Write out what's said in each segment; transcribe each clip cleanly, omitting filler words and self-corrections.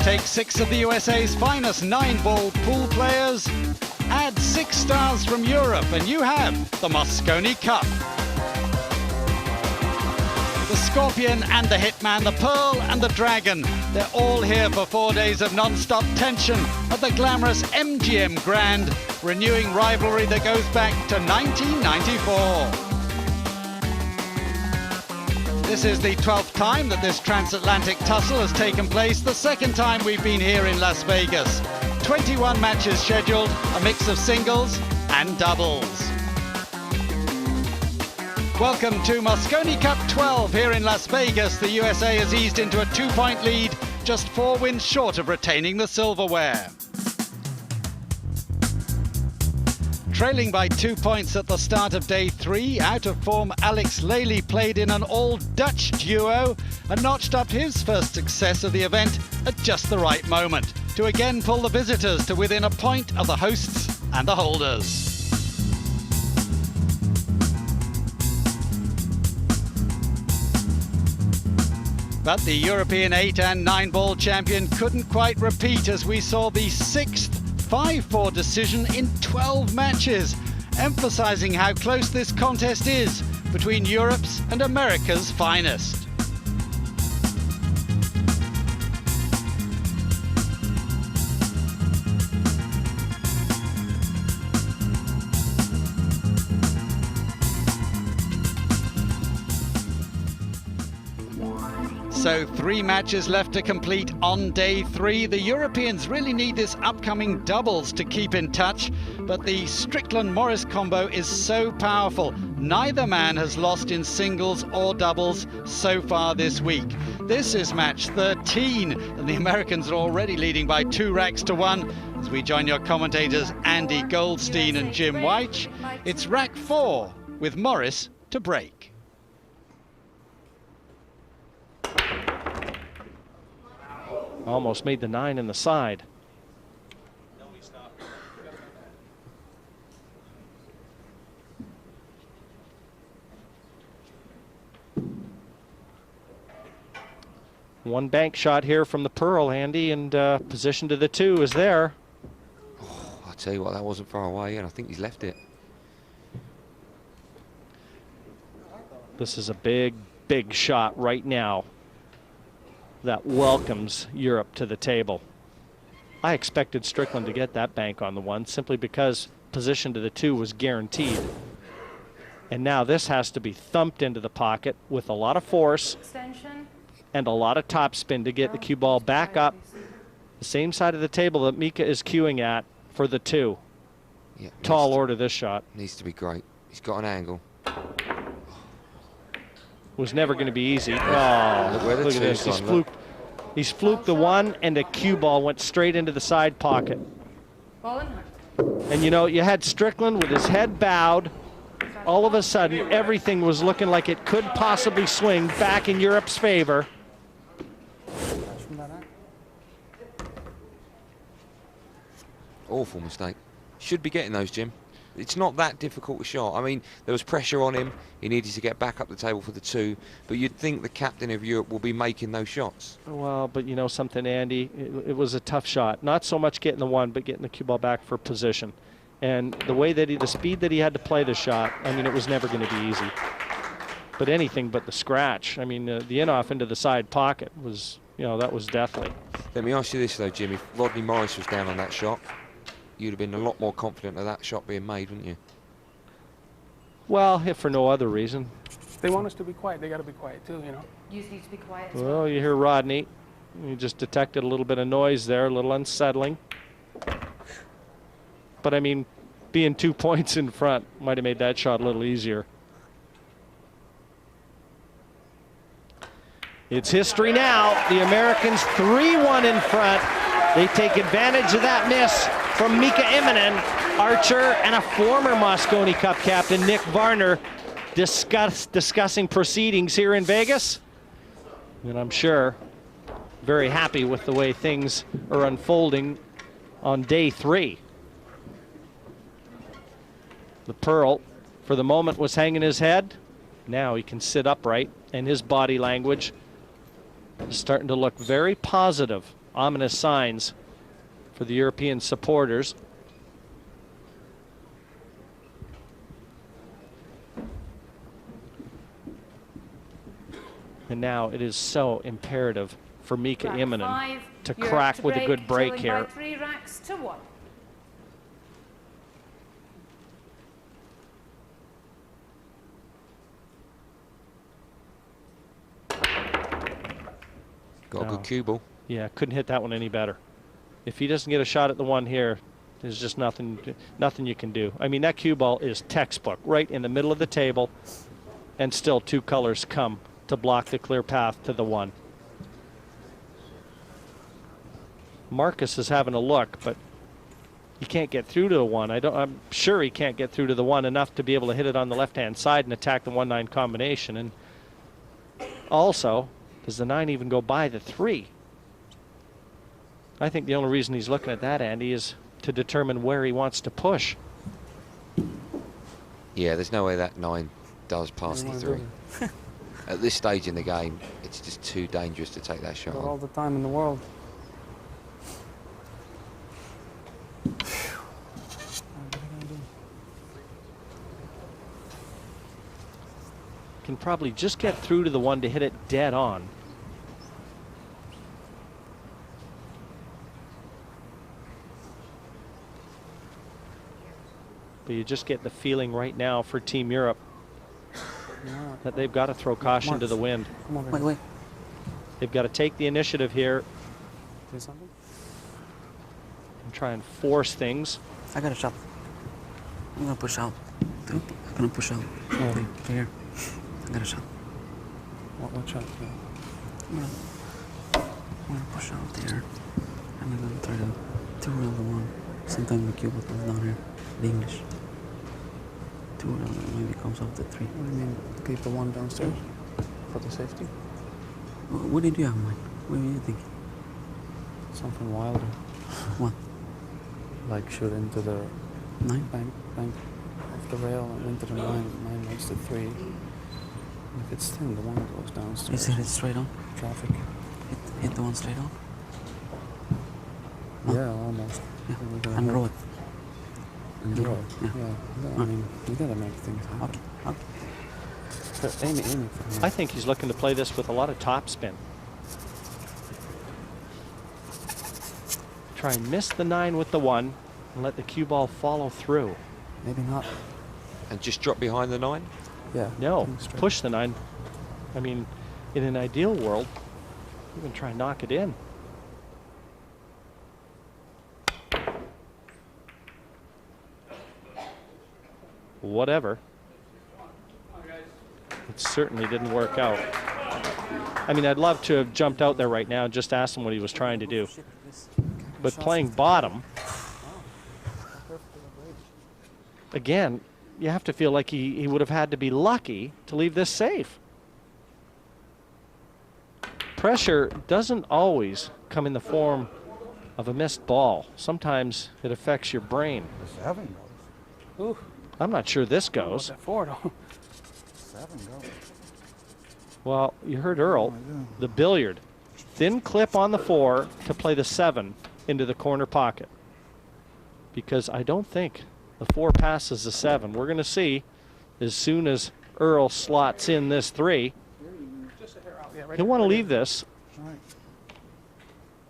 Take 6 of the USA's finest 9-ball pool players, add 6 stars from Europe, and you have the Mosconi Cup. The Scorpion and the Hitman, the Pearl and the Dragon, they're all here for 4 days of non-stop tension at the glamorous MGM Grand, renewing rivalry that goes back to 1994. This is the 12th time that this transatlantic tussle has taken place, the 2nd time we've been here in Las Vegas. 21 matches scheduled, a mix of singles and doubles. Welcome to Mosconi Cup 12 here in Las Vegas. The USA has eased into a 2-point lead, just 4 wins short of retaining the silverware. Trailing by 2 points at the start of day 3, out of form Alex Lely played in an all-Dutch duo and notched up his first success of the event at just the right moment to again pull the visitors to within a point of the hosts and the holders. But the European 8 and 9-ball champion couldn't quite repeat as we saw the 6th 5-4 decision in 12 matches, emphasizing how close this contest is between Europe's and America's finest. So 3 matches left to complete on day 3. The Europeans really need this upcoming doubles to keep in touch, but the Strickland-Morris combo is so powerful. Neither man has lost in singles or doubles so far this week. This is match 13, and the Americans are already leading by 2 racks to 1. As we join your commentators Andy Goldstein and Jim Weich, it's rack 4 with Morris to break. Almost made the 9 in the side. One bank shot here from the Pearl, Andy, and position to the 2 is there. Oh, I'll tell you what, that wasn't far away, and I think he's left it. This is a big, big shot right now that welcomes Europe to the table. I expected Strickland to get that bank on the 1 simply because position to the 2 was guaranteed. And now this has to be thumped into the pocket with a lot of force and a lot of topspin to get the cue ball back up the same side of the table that Mika is cueing at for the 2. Yeah, tall order this shot. Needs to be great. He's got an angle. Was never going to be easy. Oh, look at this. He's fluked the 1, and the cue ball went straight into the side pocket. And you know, you had Strickland with his head bowed. All of a sudden, everything was looking like it could possibly swing back in Europe's favor. Awful mistake. Should be getting those, Jim. It's not that difficult a shot. I mean, there was pressure on him. He needed to get back up the table for the 2. But you'd think the captain of Europe will be making those shots. Well, but you know something, Andy? It was a tough shot. Not so much getting the 1, but getting the cue ball back for position. And the way that the speed that he had to play the shot, I mean, it was never going to be easy. But anything but the scratch. I mean, the in-off into the side pocket was, you know, that was deathly. Let me ask you this, though, Jim. If Rodney Morris was down on that shot, you'd have been a lot more confident of that shot being made, wouldn't you? Well, if for no other reason. They want us to be quiet. They got to be quiet too, you know. You need to be quiet. Well, you hear Rodney. You just detected a little bit of noise there, a little unsettling. But I mean, being 2 points in front might have made that shot a little easier. It's history now. The Americans 3-1 in front. They take advantage of that miss from Mika Immonen, archer, and a former Mosconi Cup captain, Nick Varner, discussing proceedings here in Vegas. And I'm sure very happy with the way things are unfolding on day 3. The Pearl, for the moment, was hanging his head. Now he can sit upright, and his body language is starting to look very positive. Ominous signs for the European supporters. And now it is so imperative for Mika Immonen to crack with a good break here. 3 racks to 1. Got a good cue ball. Yeah, couldn't hit that one any better. If he doesn't get a shot at the one here, there's just nothing you can do. I mean, that cue ball is textbook, right in the middle of the table, and still 2 colors come to block the clear path to the one. Marcus is having a look, but he can't get through to the one. I'm sure he can't get through to the one enough to be able to hit it on the left-hand side and attack the 1-9 combination. And also, does the 9 even go by the 3? I think the only reason he's looking at that, Andy, is to determine where he wants to push. Yeah, there's no way that 9 does pass the 3. At this stage in the game, it's just too dangerous to take that shot Got all on. the time in the world. Can probably just get through to the one to hit it dead on. But you just get the feeling right now for Team Europe that they've got to throw caution to the wind. Wait. They've got to take the initiative here Say something? and try and force things. I got a shot. I'm gonna push out. I'm gonna push out. Over here. I got a shot. What shot? I'm gonna push out there. And I'm gonna try to reel the one. Sometimes the cube goes down here. The English. 2 around it maybe comes off the 3. What do you mean? Keep the one downstairs for the safety? What did you have in mind? What were you thinking? Something wilder. What? Like shoot into the 9? bank off the rail and into the 9. 9 makes the 3. And if it's thin, the one goes downstairs. Is it straight on? Traffic. Hit the one straight on? No? Yeah, almost. Yeah. And roll it. And draw. Yeah. I mean, you gotta make things happen. Okay. But aim it for him. I think he's looking to play this with a lot of topspin. Try and miss the 9 with the 1 and let the cue ball follow through. Maybe not. And just drop behind the 9? Yeah. No, think straight. push the 9. I mean, in an ideal world, you can try and knock it in. Whatever. It certainly didn't work out. I mean, I'd love to have jumped out there right now and just asked him what he was trying to do. But playing bottom, again, you have to feel like he would have had to be lucky to leave this safe. Pressure doesn't always come in the form of a missed ball. Sometimes it affects your brain. The 7 goes. Ooh. I'm not sure this goes. That 4 though. 7 goes. Well, you heard Earl, the billiard. Thin clip on the 4 to play the 7 into the corner pocket. Because I don't think the 4 passes the 7. We're going to see as soon as Earl slots in this 3. He'll want to leave this Right.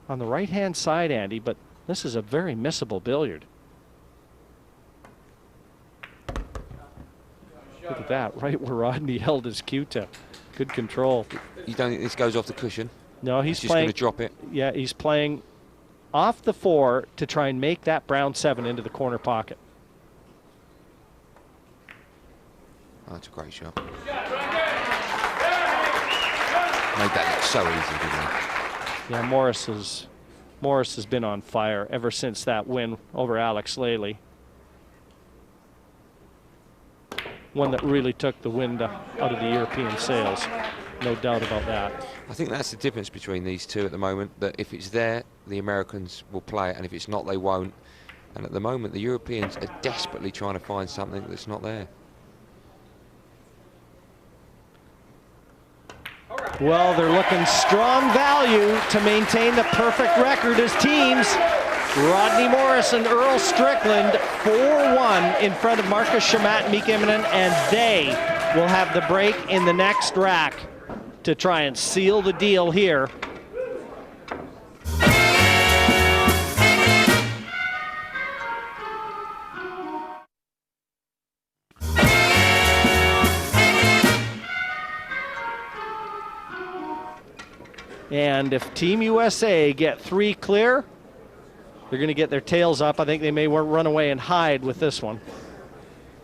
on the right-hand side, Andy, but this is a very missable billiard. Look at that, right where Rodney held his cue tip. Good control. You don't think this goes off the cushion? No, he's Just going playing. to drop it. Yeah, he's playing off the 4 to try and make that brown 7 into the corner pocket. Oh, that's a great shot. Made that look so easy, didn't he? Yeah, Morris has been on fire ever since that win over Alex Lely. One that really took the wind out of the European sails. No doubt about that. I think that's the difference between these two at the moment, that if it's there, the Americans will play it, and if it's not, they won't. And at the moment, the Europeans are desperately trying to find something that's not there. Well, they're looking strong value to maintain the perfect record as teams. Rodney Morris and Earl Strickland 4-1 in front of Marcus Chamat and Mika Immonen, and they will have the break in the next rack to try and seal the deal here. And if Team USA get 3 clear, they're going to get their tails up. I think they may run away and hide with this one.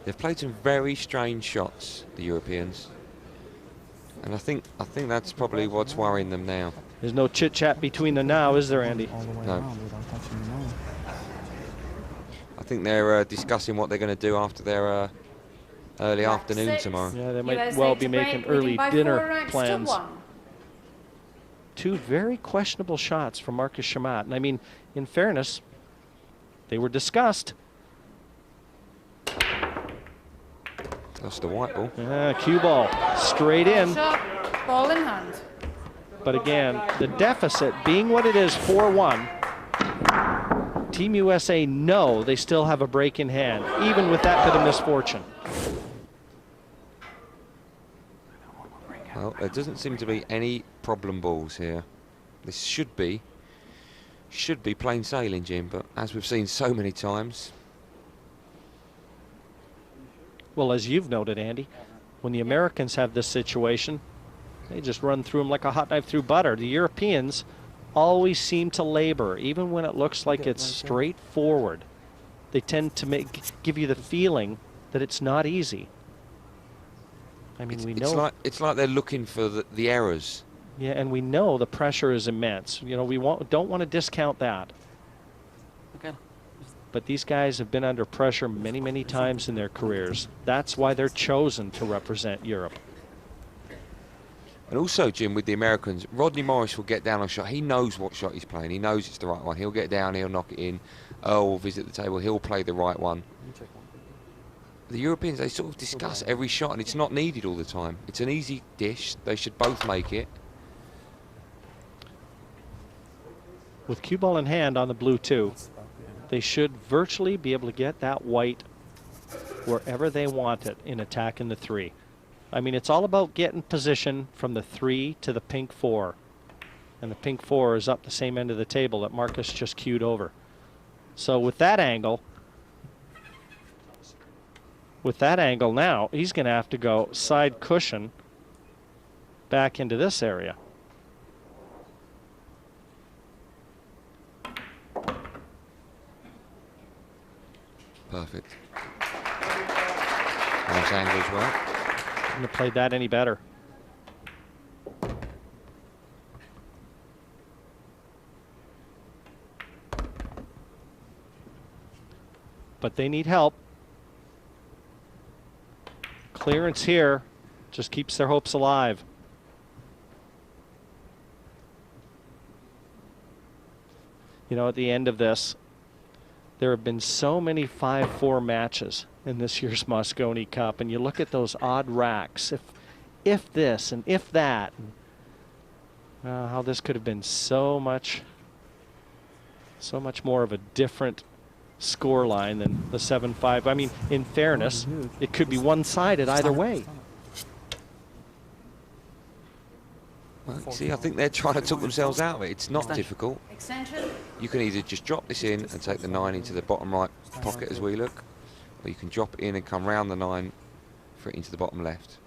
They've played some very strange shots, the Europeans. And I think that's probably what's worrying them now. There's no chit-chat between them now, is there, Andy? All the way No. around without touching the line. I think they're discussing what they're going to do after their early afternoon tomorrow. Yeah, they might USA well to be break, making leading early by 4 dinner racks to plans. 1. 2 very questionable shots from Marcus Chamat. And I mean, in fairness, they were discussed. That's the white ball. Cue ball straight in. Shot, ball in hand. But again, the deficit being what it is, 4-1, Team USA know they still have a break in hand, even with that bit of misfortune. Well, there doesn't seem to be any problem balls here. This should be plain sailing, Jim, but as we've seen so many times. Well, as you've noted, Andy, when the Americans have this situation, they just run through them like a hot knife through butter. The Europeans always seem to labor, even when it looks like it's straightforward. They tend to give you the feeling that it's not easy. I mean, we know it's like they're looking for the errors. Yeah, and we know the pressure is immense. You know, we don't want to discount that. Okay. But these guys have been under pressure many, many times in their careers. That's why they're chosen to represent Europe. And also, Jim, with the Americans, Rodney Morris will get down on shot. He knows what shot he's playing. He knows it's the right one. He'll get down, he'll knock it in. Earl will visit the table, he'll play the right one. The Europeans, they sort of discuss every shot, and it's not needed all the time. It's an easy dish. They should both make it. With cue ball in hand on the blue 2, they should virtually be able to get that white wherever they want it in attack in the 3. I mean, it's all about getting position from the 3 to the pink 4. And the pink 4 is up the same end of the table that Marcus just cued over. So with that angle now, he's going to have to go side cushion back into this area. Perfect. Nice angle as well. Couldn't have played that any better. But they need help. Clearance here just keeps their hopes alive. You know, at the end of this, there have been so many 5-4 matches in this year's Mosconi Cup, and you look at those odd racks, if this and if that, and, how this could have been so much more of a different score line than the 7-5. I mean, in fairness, it could be one-sided either way. Well, you see, I think they're trying to talk themselves out of it. It's not difficult. Extension. You can either just drop this in and take the 9 into the bottom right pocket as we look, or you can drop it in and come round the 9 for it into the bottom left.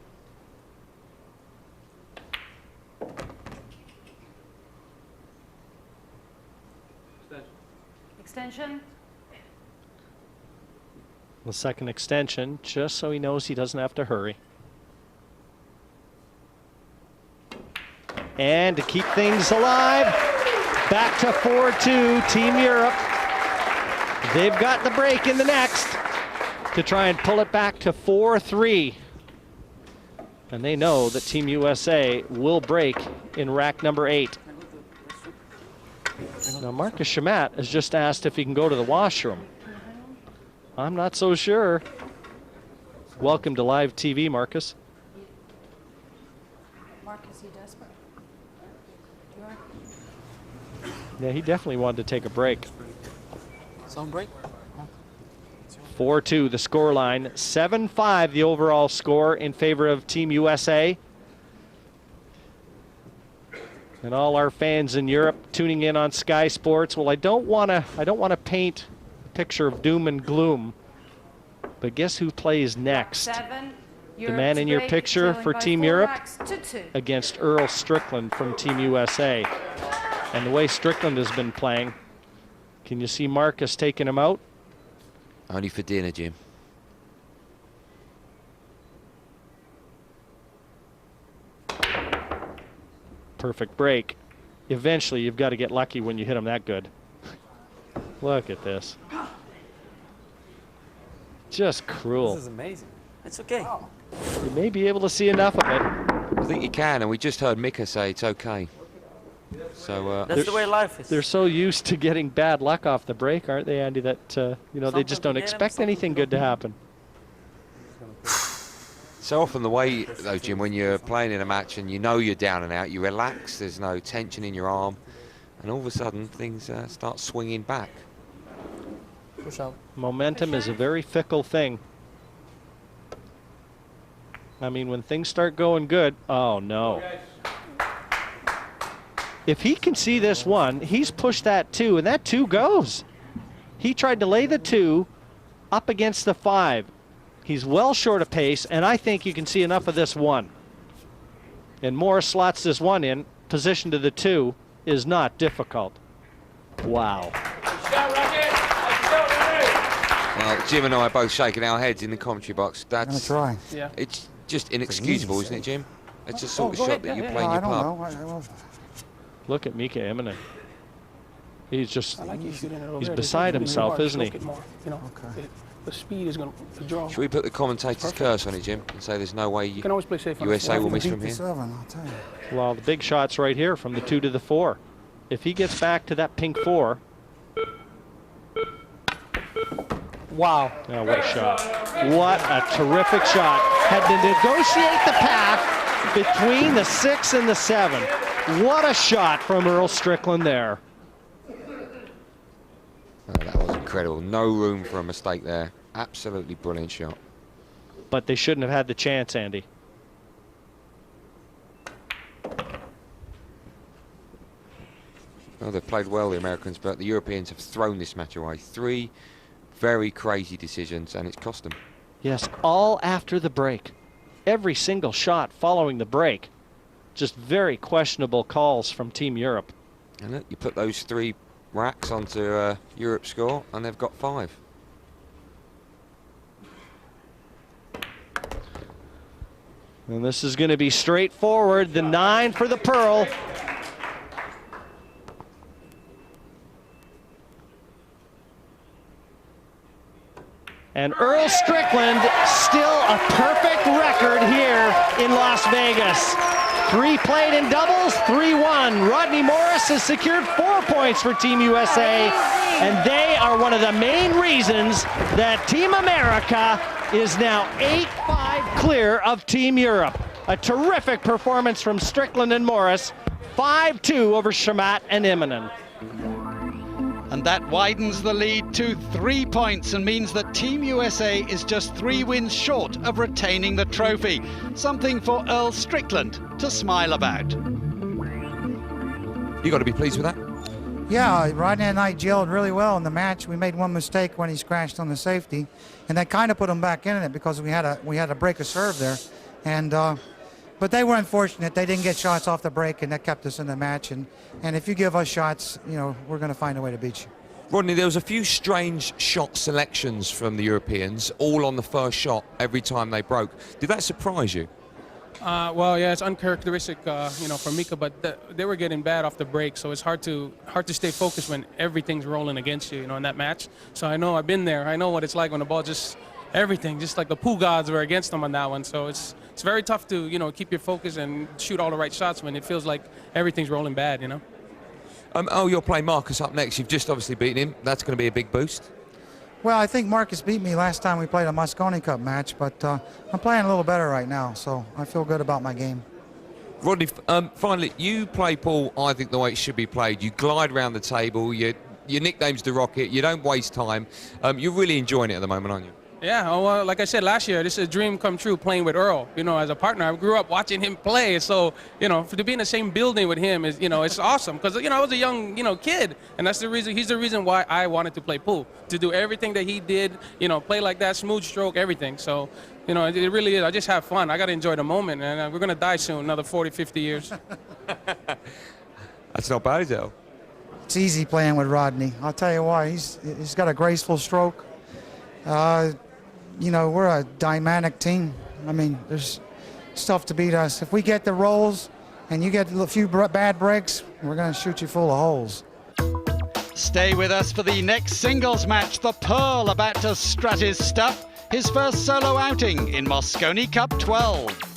Extension. The second extension, just so he knows he doesn't have to hurry. And to keep things alive, back to 4-2, Team Europe. They've got the break in the next to try and pull it back to 4-3. And they know that Team USA will break in rack number 8. Now Marcus Chamat has just asked if he can go to the washroom. I'm not so sure. Welcome to live TV, Marcus. Marcus, you desperate? Yeah, he definitely wanted to take a break. Some break. 4-2 the score line. 7-5 the overall score in favor of Team USA. And all our fans in Europe tuning in on Sky Sports. Well, I don't want to paint a picture of doom and gloom. But guess who plays next? 7. The man in your picture for Team Europe against Earl Strickland from Team USA. And the way Strickland has been playing, can you see Marcus taking him out? Only for dinner, Jim. Perfect break. Eventually, you've got to get lucky when you hit him that good. Look at this. Just cruel. This is amazing. It's okay. You may be able to see enough of it. I think you can, and we just heard Mika say it's okay. So That's the way life is. They're so used to getting bad luck off the break, aren't they, Andy, that you know, they just don't expect anything good to happen. So often the way, though, Jim, when you're playing in a match and you know you're down and out, you relax, there's no tension in your arm, and all of a sudden things start swinging back. Push out. Momentum is a very fickle thing. I mean, when things start going good, oh no. If he can see this one, he's pushed that 2, and that 2 goes. He tried to lay the 2 up against the 5. He's well short of pace, and I think you can see enough of this 1. And Morris slots this 1 in. Position to the 2 is not difficult. Wow. Well, Jim and I are both shaking our heads in the commentary box. That's right. Yeah. It's just inexcusable, isn't it, Jim? It's the sort of shot that you play in your I don't pub. know. Look at Mika Immonen. He's just, I like you shooting it over he's there. beside Just himself, more, isn't he? stroke it more, you know, Okay. the speed is going to draw. Should we put the commentator's curse on it, Jim, and say there's no way You can always play safe on the USA floor. will miss Beat from the here? 7, I'll tell you. Well, the big shot's right here from the 2 to the 4. If he gets back to that pink 4. Wow. Oh, what a shot. What a terrific shot. Had to negotiate the path between the 6 and the 7. What a shot from Earl Strickland there. Oh, that was incredible. No room for a mistake there. Absolutely brilliant shot. But they shouldn't have had the chance, Andy. Well, they've played well, the Americans, but the Europeans have thrown this match away. 3 very crazy decisions, and it's cost them. Yes, all after the break. Every single shot following the break. Just very questionable calls from Team Europe. And look, you put those 3 racks onto Europe's score, and they've got 5. And this is going to be straightforward. The 9 for the Pearl. And Earl Strickland, still a perfect record here in Las Vegas. 3 played in doubles, 3 won. Rodney Morris has secured 4 points for Team USA, and they are one of the main reasons that Team America is now 8-5 clear of Team Europe. A terrific performance from Strickland and Morris, 5-2 over Chamat and Immonen. And that widens the lead to 3 points and means that Team USA is just 3 wins short of retaining the trophy. Something for Earl Strickland to smile about. You got to be pleased with that? Yeah, Rodney and I gelled really well in the match. We made one mistake when he scratched on the safety, and that kind of put him back in it because we had a break of serve there, and but they were unfortunate. They didn't get shots off the break, and that kept us in the match. And if you give us shots, you know, we're going to find a way to beat you. Rodney, there was a few strange shot selections from the Europeans, all on the first shot every time they broke. Did that surprise you? Well, yeah, it's uncharacteristic, you know, for Mika, but they were getting bad off the break, so it's hard to stay focused when everything's rolling against you, you know, in that match. So I know I've been there. I know what it's like when the ball just everything, just like the pool gods were against them on that one. So it's very tough to, you know, keep your focus and shoot all the right shots when it feels like everything's rolling bad, you know. Oh, you're playing Marcus up next. You've just obviously beaten him. That's going to be a big boost. Well, I think Marcus beat me last time we played a Mosconi Cup match, but I'm playing a little better right now, so I feel good about my game. Rodney, finally, you play pool, I think, the way it should be played. You glide around the table, your nickname's the Rocket, you don't waste time. You're really enjoying it at the moment, aren't you? Yeah, well, like I said last year, this is a dream come true playing with Earl, as a partner. I grew up watching him play, so, to be in the same building with him is, it's awesome. Because, I was a young, kid, and that's the reason, he's the reason why I wanted to play pool, to do everything that he did, play like that, smooth stroke, everything. So, it really is. I just have fun. I got to enjoy the moment, and we're going to die soon, another 40, 50 years. That's not bad, is it? It's easy playing with Rodney. I'll tell you why. He's got a graceful stroke. We're a dynamic team. I mean, there's stuff to beat us. If we get the rolls and you get a few bad breaks, we're going to shoot you full of holes. Stay with us for the next singles match. The Pearl about to strut his stuff. His first solo outing in Mosconi Cup 12.